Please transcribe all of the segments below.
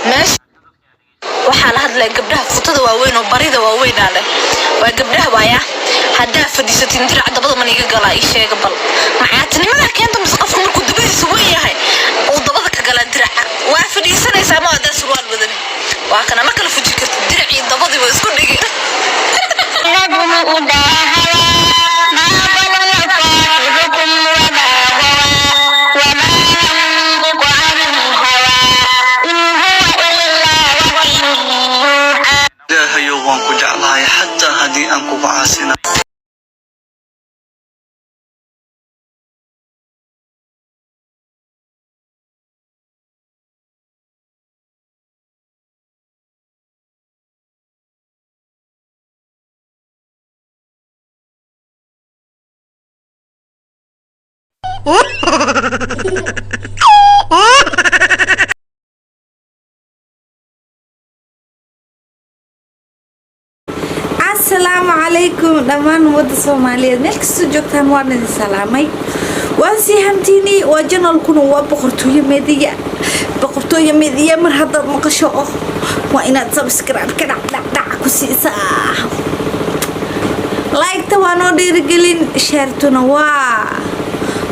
ماشي waxaan hadlay gabdhaha futada waaweyn oo barida waaweyn ale waa gabdhaha waaya hadaa fadhiisatin dirac dabada man iga galaa ii sheega bal macaatnimada keenta masqafku markuu dabadiisa weyn yahay oo dabada ka gala diraca waa fadhiisanaysaa ma adaa surwaal wadan waa kana ma kala fuji kartid dirac iyo dabadii waa isku dhigeen حتى هدي أنكو بعاسنا السلام عليكم دمان ود الصومالية ملك سجوكتان وانا سلامي وانسي همتيني وجنال كنو وبقرتوية ميديا من هذا المقشو وانا تسبسكرايب كده دع كسيسا لايك توانو ديرجلين شيرتونا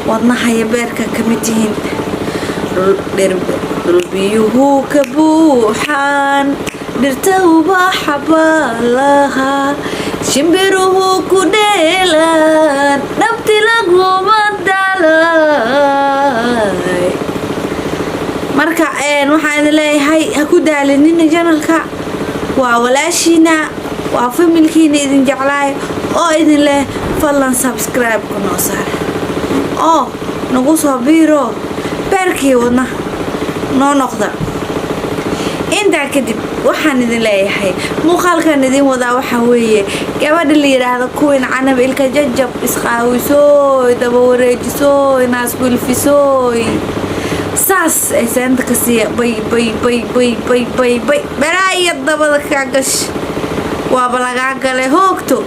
wadna haya beerka kamidtiin dhulbiyuhu ka buuxaan dhirta ubaxa baalaha shimbiruhu ku dheelaan dhabti laguma dhalay marka waxaan leeyahay ha ku daalanina janalka waa walaashina waa familkiina idin jeclaay oo idin leh fadlan subscribe ku noo saar oo nagu soo biiro beerkii wadna noo noqda intaa kadib waxaan idin leeyahay muuqaalkan idin wadaa waxa weeye gabadha la yiraahdo kuwin canab ilka jajab isqaawisooy daba wareejisooy naas gulfisooy saas ay saanta ka siiya bay baraaya dabada ka gash waaba lagaa galay hoogto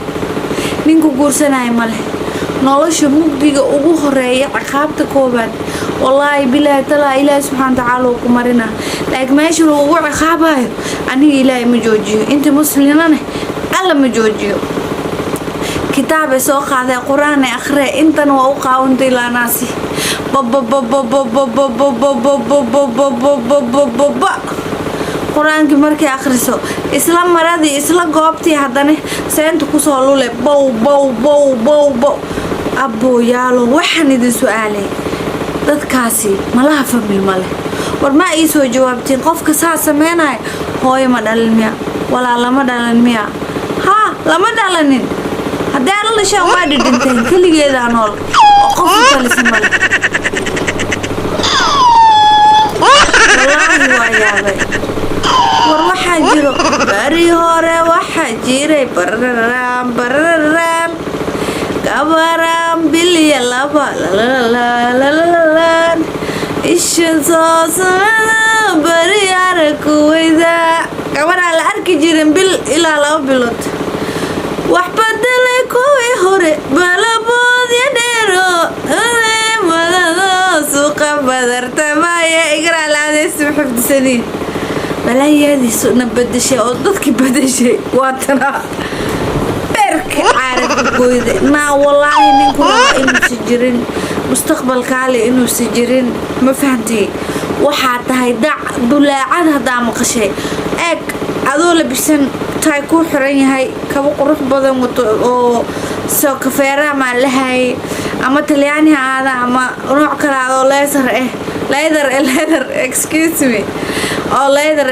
ninku guursanaya male nolosha mugdiga ugu horeeya ciqaabta koobaad wallaahi bilaahi talaa ilaahi subxaana tacaala uu ku marina laakiin meesha lagu ciqaabayo aniga ilaahi ma joojiyo inta muslimana alla ma joojiyo kitaab ay soo qaaday quraan ay akhriya intana waa u qaawantay laanaasi quraanki markay akhriso isla maradii isla goobtii haddana seenta kusoo lule bow abooyaalo waxaan idin su'aalay dadkaasi malaha famil male war ma ii soo jawaabtiin qofka saa sameynaya hooyo ma dhalin miya walaa lama dhalan miya haa lama dhalanin haddii aan la dhashaan waa dhidhinteen keligeedaa nool oo qof u talisa male wallaahi waa yaabay war waxaa jiro bari hore waxaa jiray bararaan gabaraan bilya laba lalalalalalalan isha soo samada bari araku weyda gabaraa la arki jirin bil ilaa 2 bilood wax badalay kuwii hore balaboodya dheero madado suuqa badartamaya igraalaadeesu xifdisaniin balaayadiisu na badashay oo dadkii badashay waatana عارف قويدة ما والله نكون إنه سجرين مستقبل كالي إنه سجرين ما فهمتي وحتى هيدع بلاعات هذا مقشي إك هذول بيسن تايكون حريني هاي كابو قروح بدن أو سو كفيرة مع لهاي أما تلياني هذا أما نوع كلا هذا ليزر excuse me أو ليزر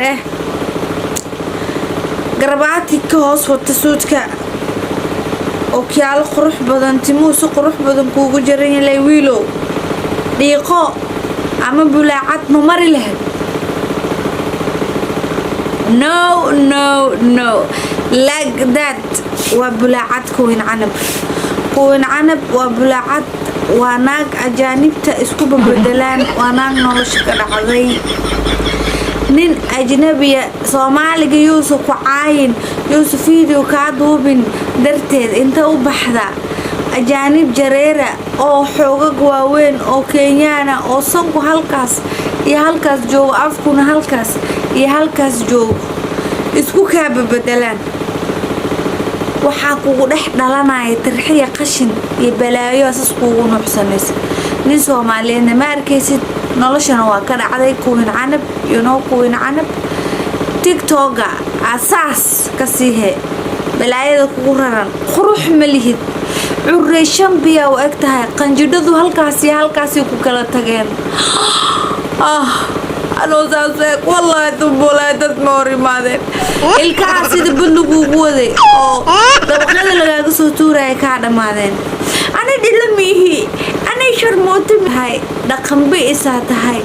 قرباتي كهوس وتسود اوكيال قروح بدن تيموس قروح بدن كوغو جرين لي ويلو ديقو اما بلاعات ممر لهد no like that وبلاعات كوين عنب وبلاعات وناق اجانبتا اسكو بدلان وناق نولش كدحدي nin ajnabiya Soomaaliga Yuusuf ku caayin Yuusuf video ka duubin darteed inta u baxda ajaanib jareera oo xoogag waaweyn oo Kenyaana oo sanku halkaas iyo halkaas joogo afkuna halkaas iyo halkaas joogo isku kaaba bedelaan waxaa kugu dhex dhalanaya tarxiya qashin iyo balaayo asas kugu nuuxsanaysa nin Soomaaliyeedna ma arkaysid noloshana waa ka dhacday kuwin canab kuwin canab TikTok asaas ka siihe balaayada kugu raran qurux ma lihid cureyshan biya u eg tahay qanjidhadu halkaas iyo halkaas ku kala tageen anoo saasay wallahi dubuleedad moorimaadeen ilkaha sida bunugu waday oo dabaqada lagaaga soo tuuray ka dhamaadeen ana dhilamihi ana sharmooto mahay dhaqan bay isa tahay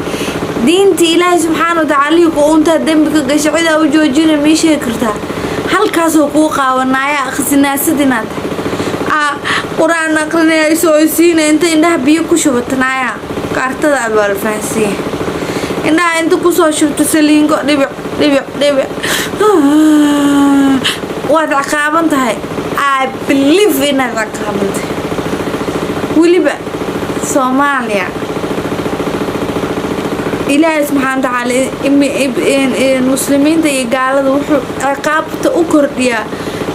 diinta Ilaahay subhanahu wa ta'ala ku unta dambiga gashacida u joojina meesha karta halkaas oo ku qaawanaya khasinaasadiina quraan aqrinay soo siinay inta indhaha biyo ku shubatanaya kaartada abal faasiye indhaha inta ku soo shubto saliingo dhibic waad caqaban tahay I believe in caqaban tahay waliba Soomaaliya Ilaahay subhanahu wa ta'ala in muslimiinta iyo gaalada wuxuu ciqaabta u kordhiyaa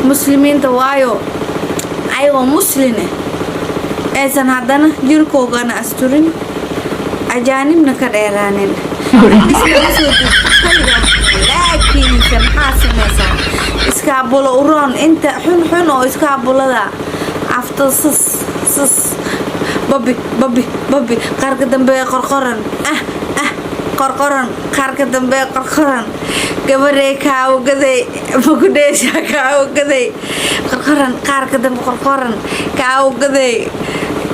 muslimiinta waayo ayagoo muslime aysan haddana jirkoogana asturin ajaanibna ka dheeraanin laakiinse maxaa samaysaa iskaabulo uroon inta xun oo iskaabulada afta sas babi qaarka dambe qorqoran qaarka dambe qorqoran gabarey kaawgaday magudheesha kaawgaday qorqoran qaarka dambe qorqoran kaawgaday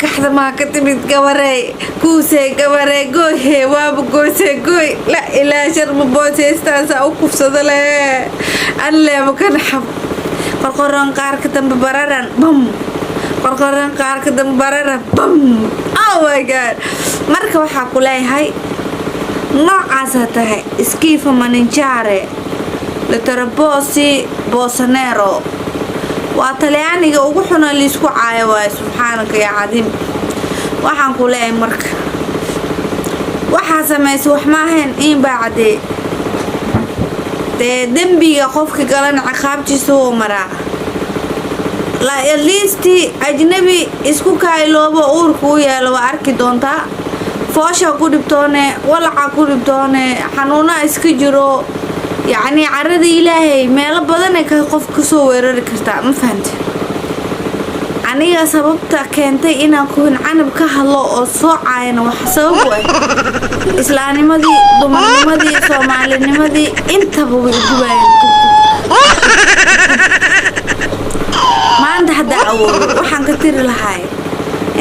kaxda maa ka timid gabarey kuusey gabarey goohe waaba goosey gooy la ilaa sharma booseystaasa u kufsado leh an leebo ka naxab qorqoran qaarka dambe bararan bam qorqoran qaarka dambe bararan bam oh my god marka waxaa ku leeyahay noocaas tahay iskiifa maninjaare Letterboxd Bolsonaro waa talyaaniga ugu xuna liisku caayo waa subxaanaka ya cadiim waxaan ku leeyahay marka waxa sameeyay wax ma ahayn in baacday dambiga qofka galan ciqaabtiisa oo maraa la at least ajnabi isku kayloobo uurku yeelo waa arki doontaa foosha ku dhibtoone walaca ku dhibtoone xanuuna iska jiro yani carada Ilaahay meel badan ay qofka soo weerari kartaa ma fahanti aniga sababta keentay inaan kuwin canab ka hadlo oo soo caayna wax sabab ah islaamnimadii dumarnimadii Soomaalinimadii intaba way dubayeen maanta hadda awood waxaan ka tiri lahaay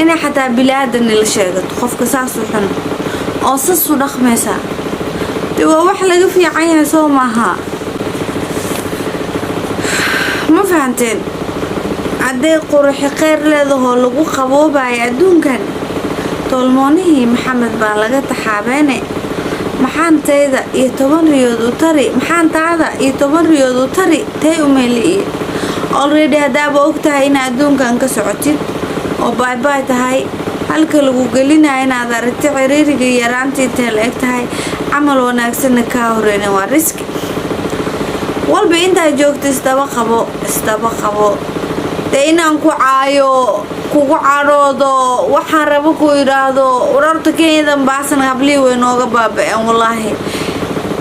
inay xataa bilaadan la sheegato qofka saas u xun oo saas u dhaqmaysa waa wax laga fiican yahay soo maaha ma fahanteen hadday quruxi khayr leedahay lagu qaboobayo adduunkan tolmoonihii Maxamed baa laga taxaabeene maxaan tayda iyo 10 riyood u tari maxaan taada iyo 10 riyood u tari tay u meeliyay already hadaaba ogtahay in adduunkan ka socotid oo bye tahay halka lagu gelinayo inaad aragti ciriiriga yaraantii teel eg tahay amal wanaagsan ka horeeyna waa risk walba inta joogto isdaba qabo inaan ku caayo kugu caroodo waxaan rabo ku yiraahdo urarta Kenya baasan habli way nooga baabeen wallahi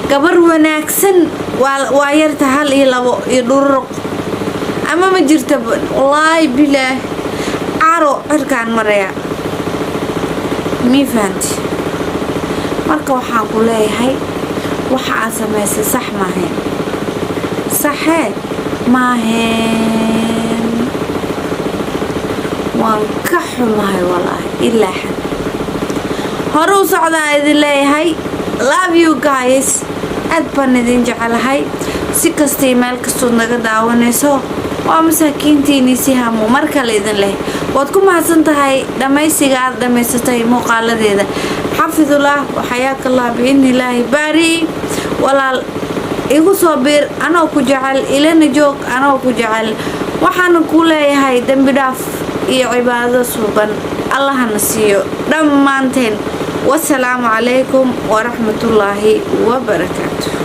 gabar wanaagsan waa yarta hal iyo labo iyo dhuruq ama ma jirta wallahi bilaa caro cirkaan maraya mi fahanti marka waxaan ku leeyahay waxa aad samaysay sax maahan waan ka xumahay wallahi ilaa xad hore u socdaa idin leeyahay love you guys aad baan idin jecelahay si kasta meel kastoo naga daawanayso waa masaakiintiini si hamo mar kale idin leh waad ku mahadsan tahay dhamaysiga aad dhamaysatay muuqaaladeeda xafidullah waxayaakallah biidnillaahi baari walaal igu soo biir anoo ku jecel ilana joog anoo ku jecel waxaan ku leeyahay dambi dhaaf iyo cibaado suuban allahna siiyo dhammaanteen والسلام عليكم ورحمة الله وبركاته.